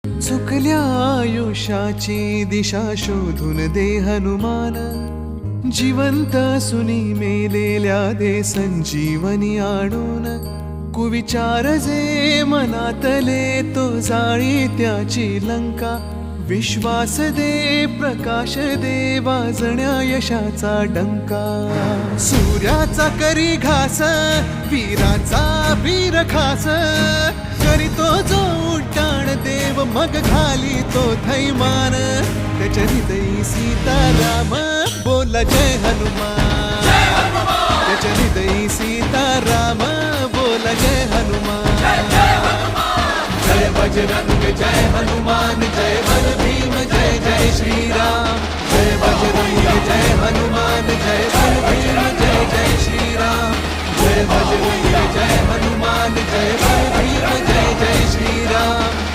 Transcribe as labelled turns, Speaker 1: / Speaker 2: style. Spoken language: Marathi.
Speaker 1: चुकल्या आयुष्याची दिशा शोधून दे हनुमान, जिवंत सुनी मेलेल्या दे संजीवनी आणून. कुविचार जे मनातले तो जाळी त्याची लंका, विश्वास दे प्रकाश दे वाजण्या यशाचा डंका. सूर्याचा करी घास वीराचा वीर खास, करीतो जो उड्डाण देव मग घाली तो थैमान. त्याच्या हृदयी सीताराम बोल जय हनुमान, त्याच्या हृदयी सीताराम बोल जय हनुमान. जय बजरंग जय हनुमान, जय बल भीम जय जय श्रीराम. जय बजरंग जय हनुमान, जय बल भीम जय जय श्रीराम. जय बजरंग जय हनुमान, जय बल भीम जय जय श्रीराम.